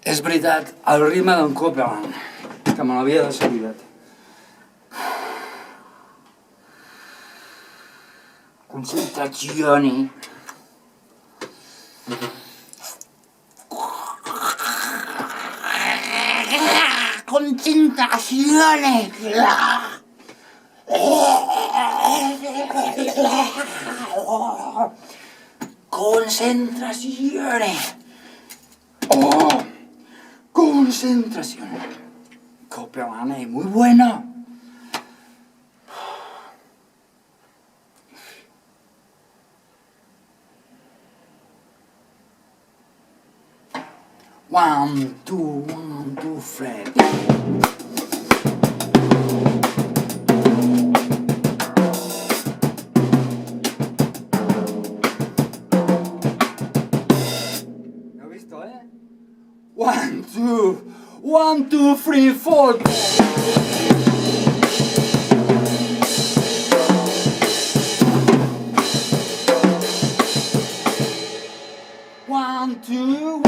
És veritat, el ritme d'en Copeland, que me l'havia descuidat. Concentrazione. Concentrazione. Concentrazione. Oh, concentrazione. Copeland es muy bueno. One, two, Fred. ¿Lo has visto, eh? One, two, three, four. One, two,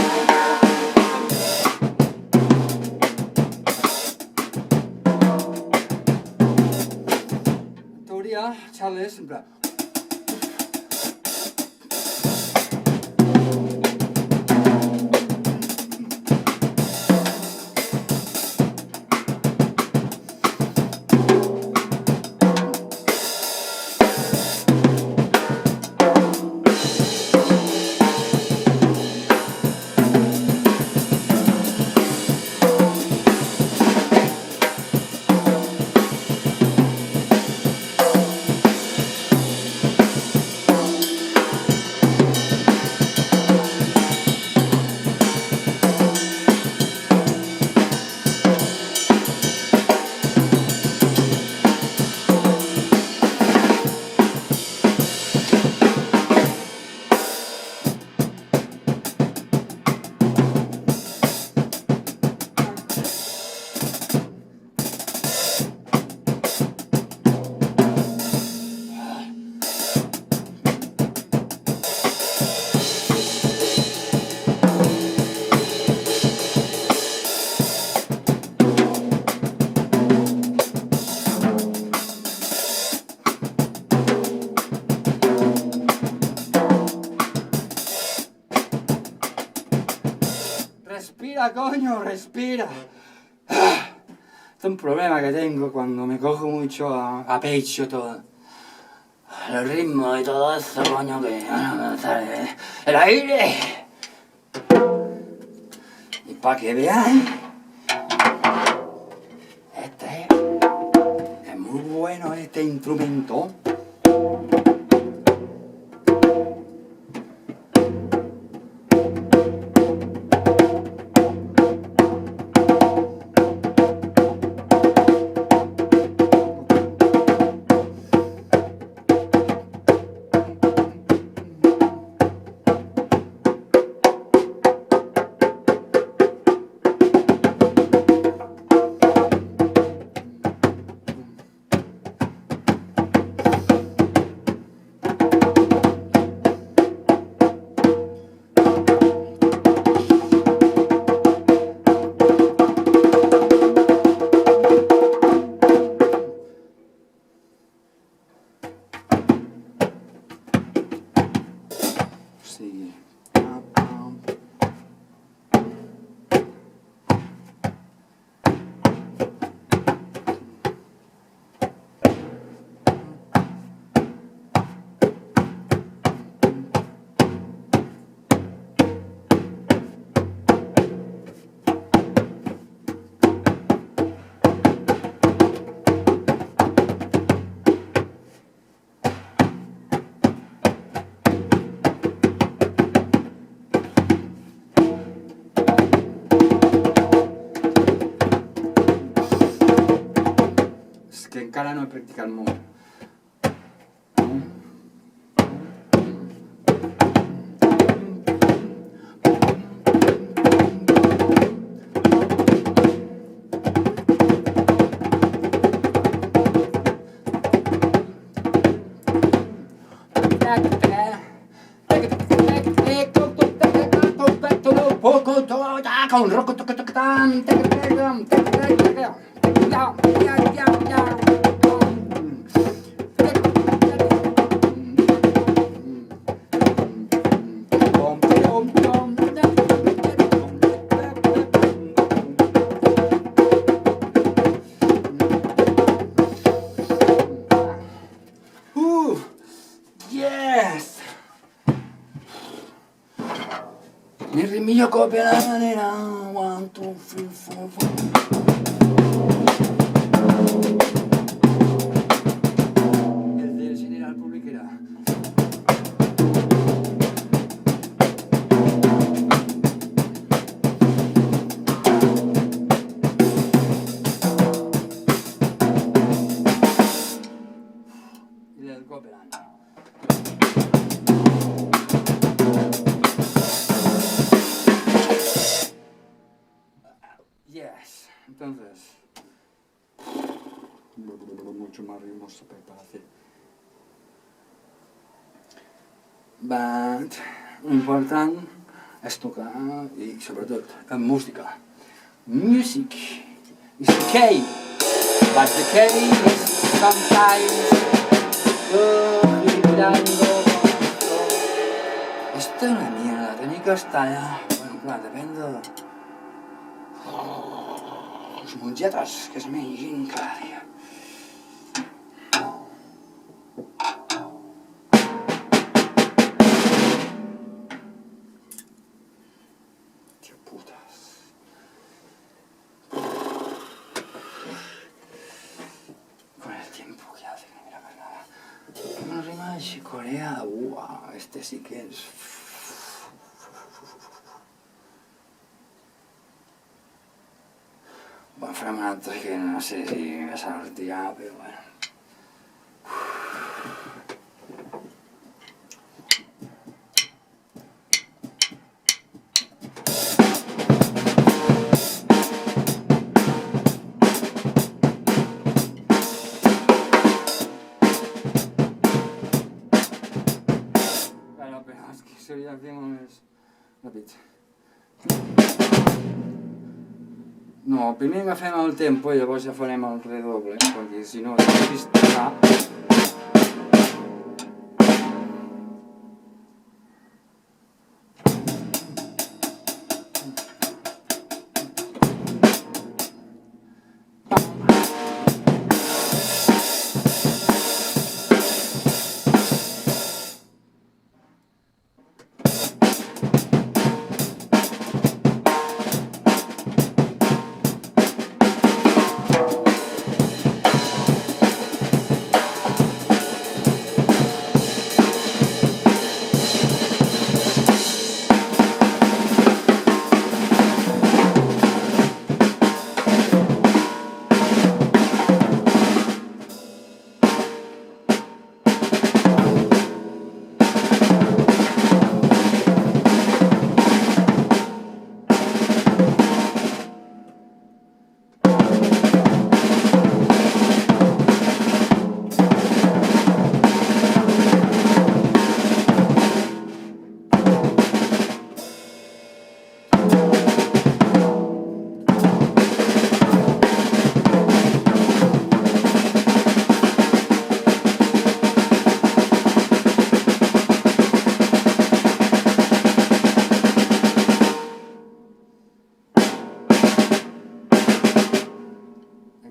en teoria, Charles sempre... Respira, coño, respira. Es un problema que tengo cuando me cojo mucho a pecho todo. El ritmo y todo eso, coño, que me sale el aire. Y para que veáis, es muy bueno este instrumento. Sí. És que encara no he practicat molt. con roco tocan Yes! Mi rimillo copia la manera. 1, 2, 3, 4, 5. El del general publicará. Y del Copeland. Yes. Entonces, mucho más ritmos para hacer. But, important és tocar i sobretot en música. Music is the key, but the key is sometimes vibrando. Esto es una mierda, tenía que estar ya. Bueno, clar, depèn de les mongetes que es mengin cada dia. Tío putas. Con el tiempo que hace que no mira más nada. Una rima de Chicorea, wow, este sí que es. Buen formato que no sé si vas a retirar, pero bueno. Claro, pero es que sería bien es... Repite. No, primer agafem el tempo i llavors ja farem el redoble, perquè si no es despistarà.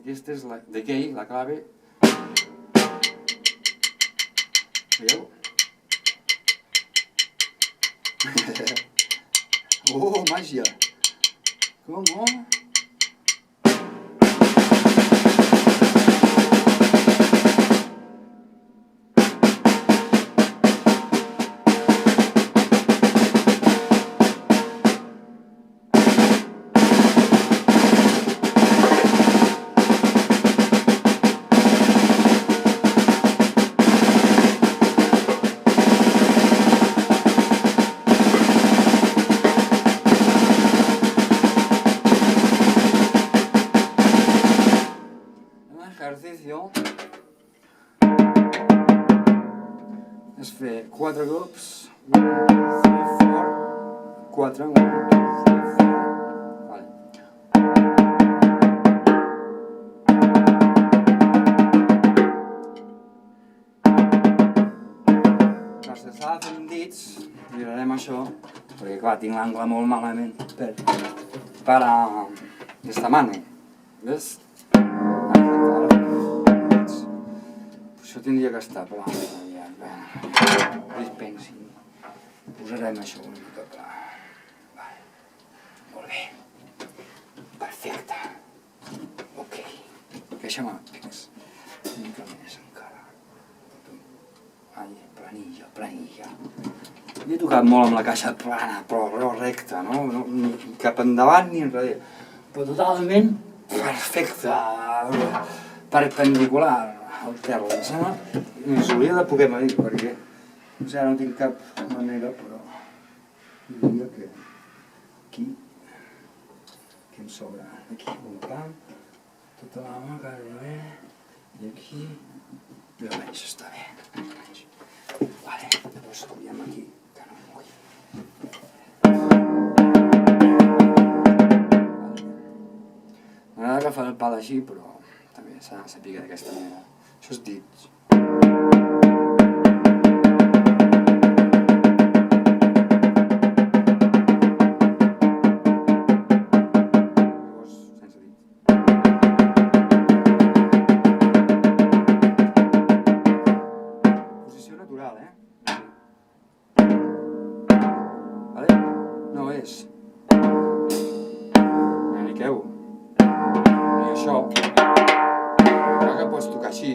Aquesta és la de gay, la clave. Veieu? Oh, màgia! Com? Ejercicio és fer 4 cops, 1, 2, 3, 4, 4. Vale. Si s'ha de fer amb dits, girarem això, perquè clar, tinc l'angle molt malament per esta mano, ves? Això tindria que estar pla, dispensin, posarem això una mica pla, vale, molt bé, perfecte, ok, queixa'm el pix, una mica més encara. Planilla. Jo he tocat molt amb la caixa plana, però recta, no? Ni cap endavant ni enrere. Però totalment perfecte, perpendicular al terra. Em sembla que s'hauria de poder medir, perquè no sé, no tinc cap manera, però diria que aquí em sobra. Aquí un camp, tota la mà que bé, i aquí almenys està bé. Vale, llavors canviem aquí, que no em mogui. M'agrada agafar el pal així, però també s'ha de saber d'aquesta manera. Això és dits. Llavors, sense dits. Posició natural, Vale? No és. Miqueu. Ni això. Però que pots tocar així.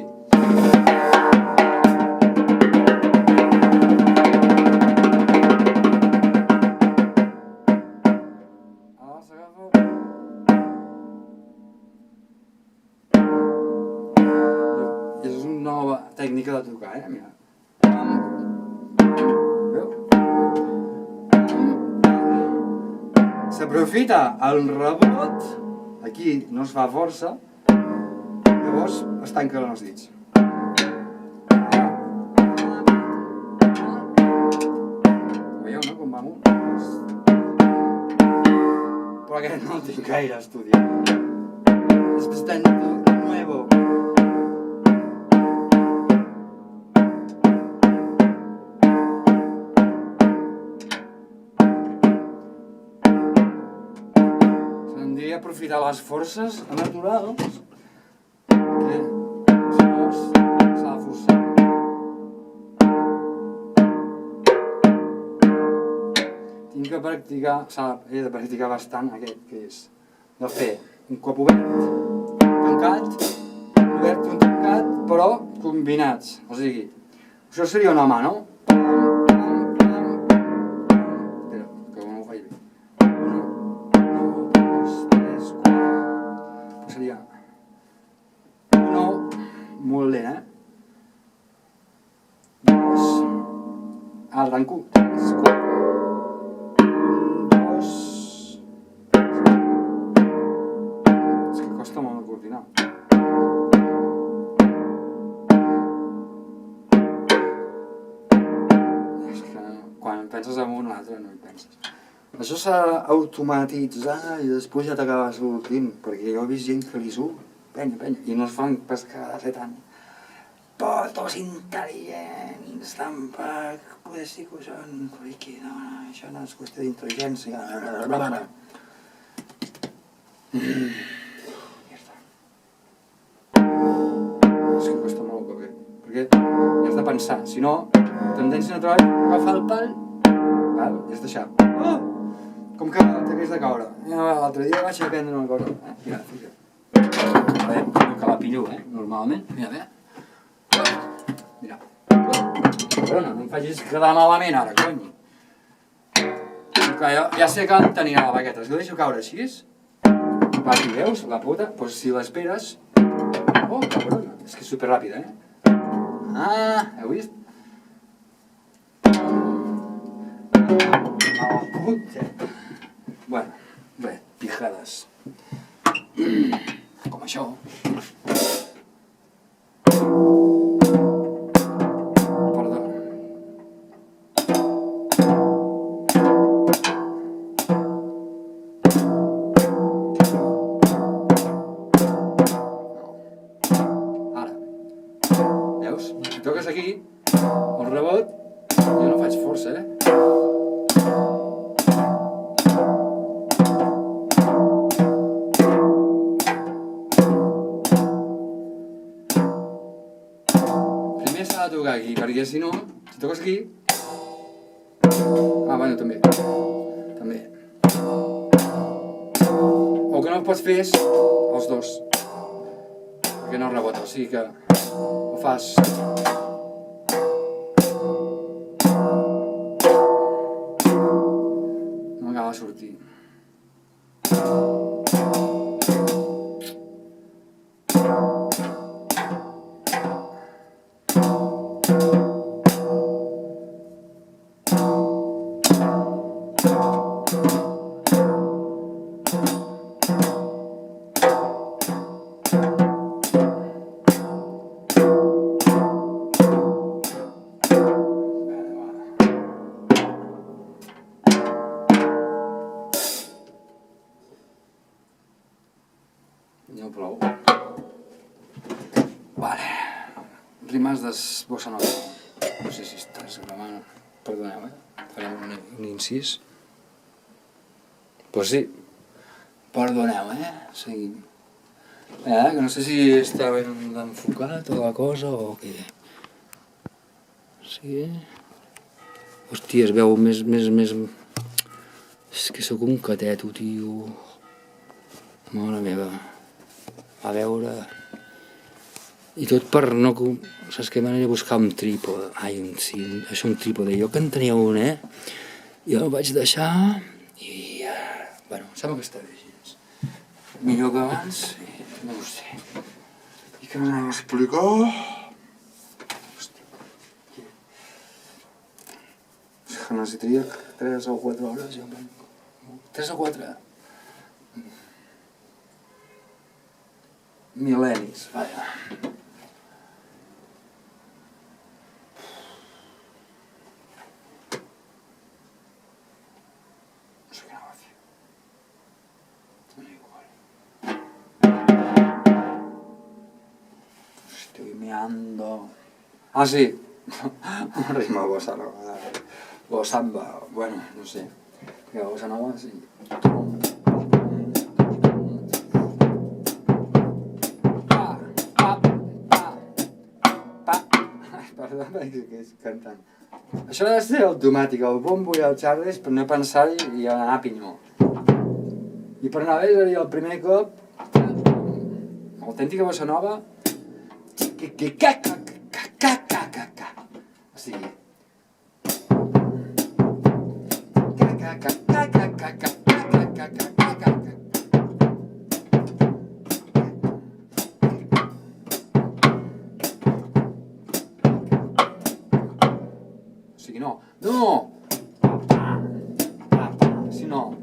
Ara s'agafa. És una nova tècnica de tocar, mira. S'aprofita el rebot, aquí no es fa força, llavors es tanquen els dits. Veieu, no, com va amunt? Però aquest no el tinc gaire estudiat. És bastant nuevo. Aprofitar les forces naturals que si no s'ha de forçar. Tinc que practicar, he de practicar bastant aquest, que és de fer un cop obert, tancat, obert i un tancat, però combinats. O sigui, això seria una mà, no? Seria 1, molt lent, 2, arranco, 3, 4, 1, 2, és que costa molt de coordinar. És que quan penses en un altre no hi penses. Això s'ha d'automatitzar i després ja t'acabes sortint, perquè jo he vist gent que li surt, penya, i no es fan pas cada 7 anys. Potos intel·ligents, tampoc, poder ser que són friqui, no, això no és qüestió d'intel·ligència. Ja està. És que costa molt, perquè has de pensar, si no, tendència natural, agafar el pal, i has deixat. Com que t'hagués de caure. L'altre dia vaig aprendre una cosa. Mira, fica't. A veure, no que la pillo, normalment. Mira. Mira. Perdona, no em facis quedar malament ara, cony. Ja sé que en tenia la baqueta, si ho deixo caure així, va, aquí veus, la puta, doncs si l'esperes... Oh, cabrona, és que és superràpida, heu vist? A la puta. Bueno, bé, pijades. Com això. Perdó. tocar aquí, perquè si no, si toques aquí... Bueno, també. També. El que no pots fer és els dos. Perquè no rebota, o sigui que ho fas... No acaba de sortir. No plou. Vale. Rimes de bossa nova. No sé si estàs gravant. Perdoneu, farem un incís. Pues sí. Perdoneu, seguim. Que no sé si està ben enfocat o la cosa o què. Sí. Hòstia, es veu més... És que sóc un cateto, tio. Mare meva. A veure... I tot per no... Saps què m'aniré a buscar un trípode? Ai, sí, això un trípode. Jo que en tenia un, Jo el vaig deixar i... Bueno, sembla que està bé gens. Millor que abans, no ho sé. I què m'anava a explicar? Hòstia. És que necessitaria 3 o 4 hores, jo. 3 o 4... mil·lennis, vaja. No sé què anava a fer. Estoy meando. Ah, sí. Una rima bossa nova. O samba, bueno, no sé. La bossa nova, sí. Cantant. Això ha de ser automàtic, el bombo i el Charles, per no pensar-hi i anar a pinyó. I per anar bé seria el primer cop, autèntica bossa nova, o sigui... O sigui, no, no! Si no...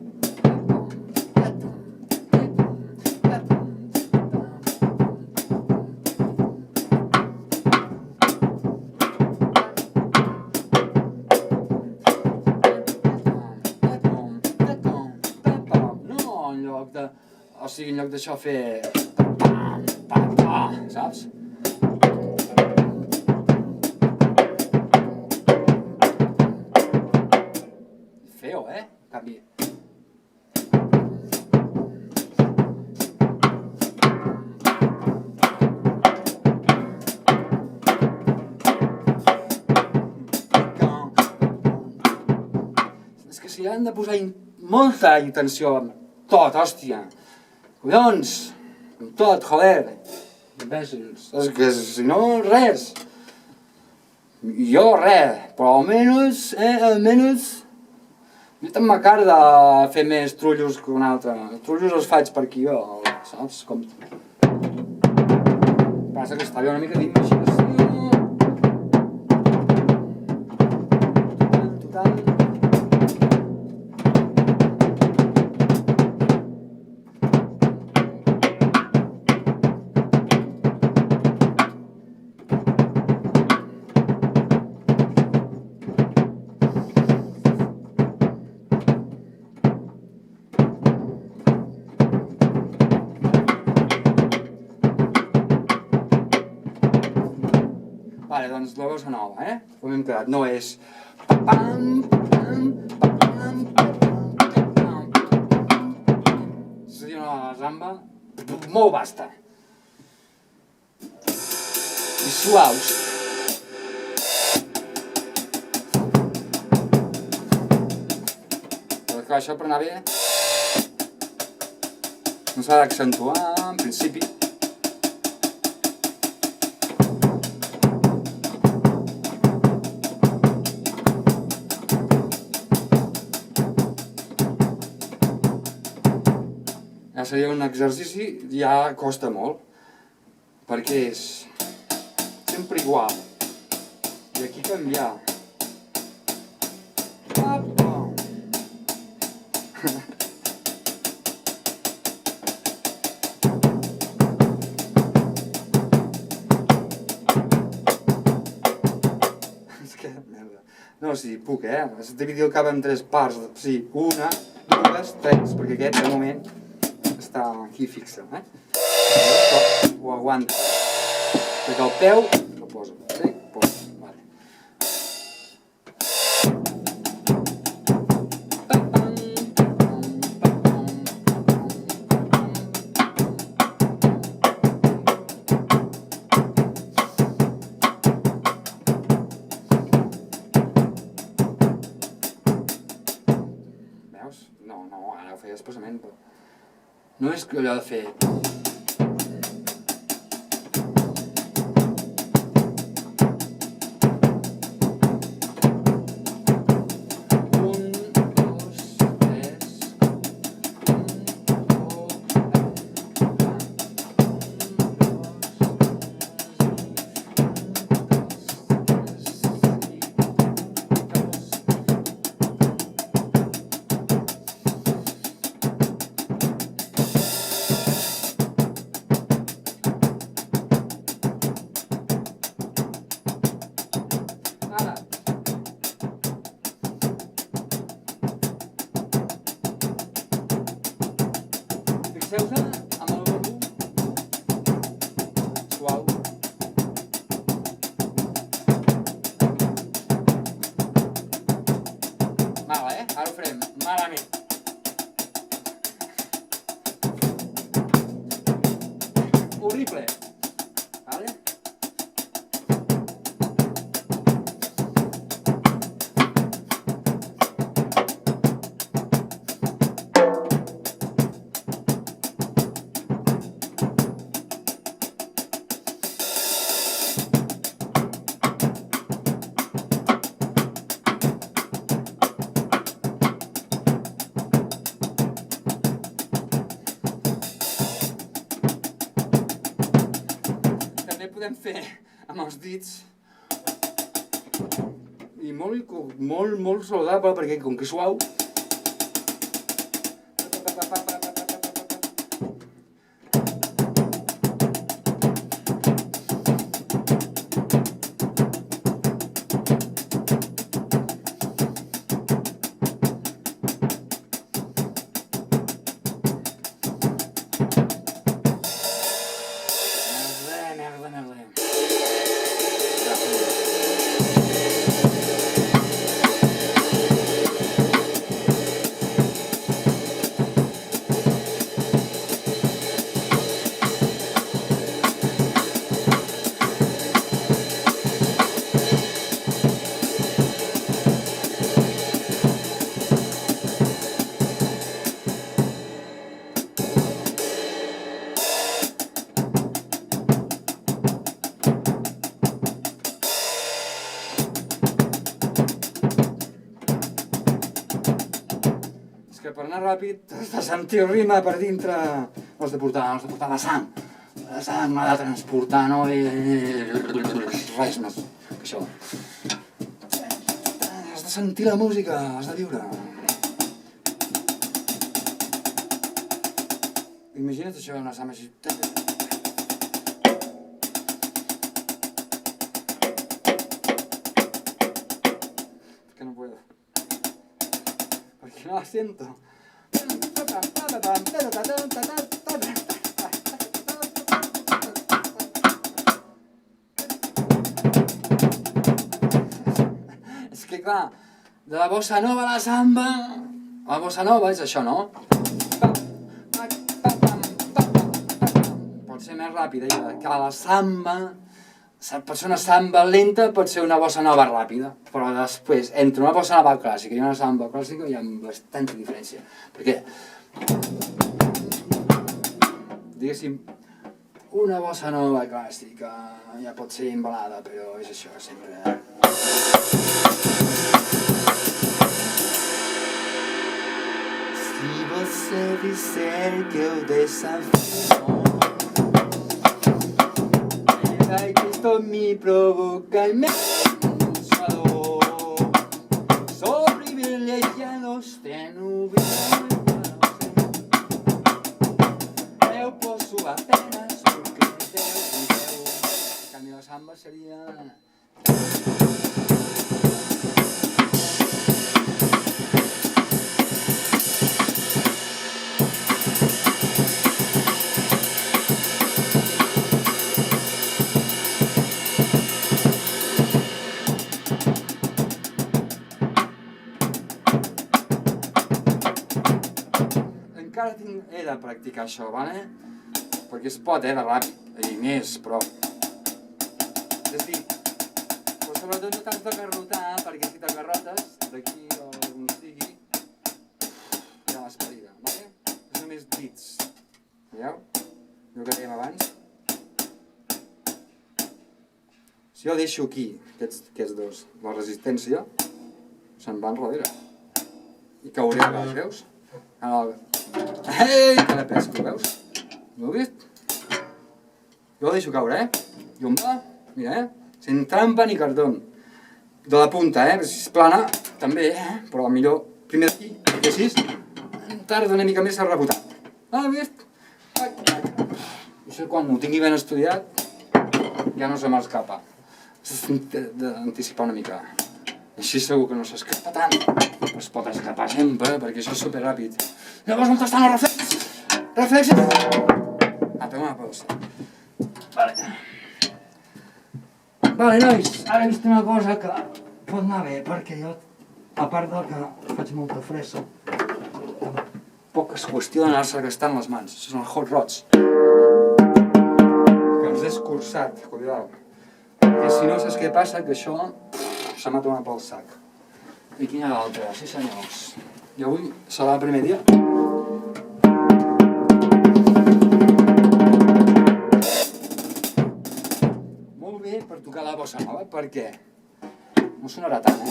No, en lloc de... O sigui, en lloc d'això fer... Saps? Feo, canvi. És que si han de posar molta intenció en tot, hòstia. Collons, en tot, joder. Imbècils. És que si no, res. Jo res, però almenys, almenys... A mi te'n m'acar de fer més trullos que un altre. Els trullos els faig per aquí, jo, saps? Com... Passa que està bé una mica d'imaginació. Total. Vale, doncs la bossa nova, com hem quedat, no és... Seria una zamba molt vasta. I suaus. que això per anar bé no s'ha d'accentuar, en principi. Ja seria un exercici, ja costa molt, perquè és sempre igual. I aquí canviar. No, sí, puc, Has de dividir el cap en 3 parts. Sí, 1, 2, 3, perquè aquest, de moment, està aquí fixe, Ho aguanta. Perquè el peu el poso. Sí? Poso. Vale. Veus? No, ara ho feia expressament, però... No és allò de fer... Fixeu-se amb el volum suau. Mal, Ara ho farem malament. Horrible. Vale? Podem fer amb els dits i molt saludable perquè com que és suau per anar ràpid, has de sentir el ritme per dintre, has de portar la sang. La sang l'ha de transportar, no res més que això. Has de sentir la música, has de viure. Imagina't això, una sang així... Que no puedo. Porque no la siento. És que clar, de la bossa nova a la samba, la bossa nova és això, no? Pot ser més ràpida, que la samba la persona samba lenta pot ser una bossa nova ràpida, però després, entre una bossa nova clàssica i una samba clàssica hi ha bastanta diferència. Perquè, diguéssim, una bossa nova clàssica ja pot ser embalada, però és això, sempre... Si você disser que eu desafio, ai que esto me provoca inmensa dor. Sou privilegiados, tenho vida, eu posso apenas porque Deus me deu. En canvi la samba seria... Encara he de practicar això, vale? Perquè es pot, de ràpid, i més, però... És a dir, però sobretot no t'has de garrotar, perquè si t'agarrotes, d'aquí o on sigui, ja l'has perida, vale? És només dits, veieu? El que dèiem abans. Si jo deixo aquí, aquests dos, la resistència, se'n van darrere. I cauré a baix, veus? Ei, que la pesco, veus? Ho heu vist? Jo la deixo caure, I on va? Mira, Sen trampa ni cartón. De la punta, Si és plana, també, Però millor primer aquí, perquè així tarda una mica més a rebotar. Heu vist? Això quan ho tingui ben estudiat, ja no se m'escapa. D'anticipar una mica. Així segur que no s'escapa tant. Es pot escapar sempre, perquè això és superràpid. Llavors on estan els reflexos? Reflexos! A tomar pel sac. Vale, nois, ara he vist una cosa que pot anar bé, perquè jo, a part del que faig molta fressa, tampoc és qüestió d'anar-se gastant les mans. Això són els hot rods. Que els he escurçat, cuidao. Perquè si no, saps què passa? Que això se m'ha tomat pel sac. I quina altra? Sí, senyors. I avui serà el primer dia. Molt bé per tocar la bossa nova, perquè no sonarà tant,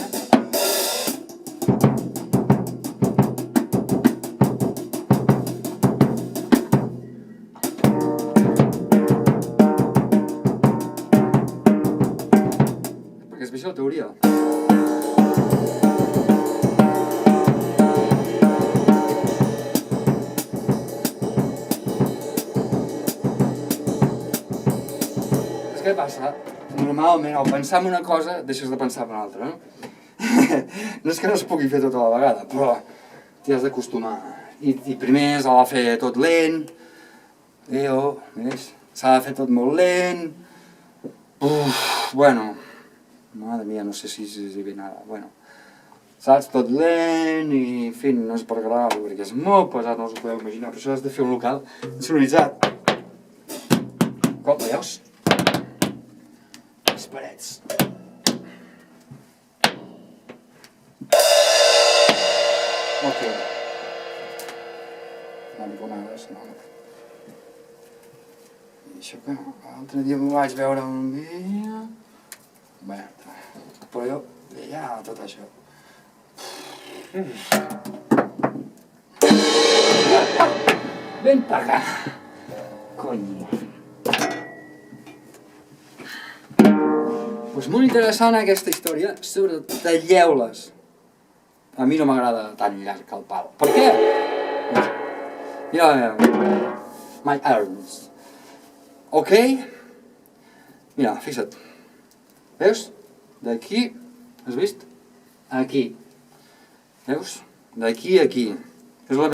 Perquè és això la teoria. Què passa? Normalment, al pensar en una cosa, deixes de pensar en una altra, no? No és que no es pugui fer tot a la vegada, però t'hi has d'acostumar. I primer s'ha de fer tot lent, s'ha de fer tot molt lent. Bueno, madre mia, no sé si ben ara, bueno. Saps? Tot lent i, en fi, no és per gravar-ho, perquè és molt pesat, no us ho podeu imaginar, però això has de fer un local sonoritzat. Com, veus? Les parets. Ok. No m'hi conades, no. I això que l'altre dia m'ho vaig veure un dia... Bé, però jo veia tot això. Ven per acá. Cony. Pues molt interessant aquesta història, sobretot talleu-les. A mi no m'agrada tan llarg el pal. Per què? Mira, my arms. Ok? Mira, fixa't. Veus? D'aquí, has vist? Aquí. Veus? D'aquí a aquí. És la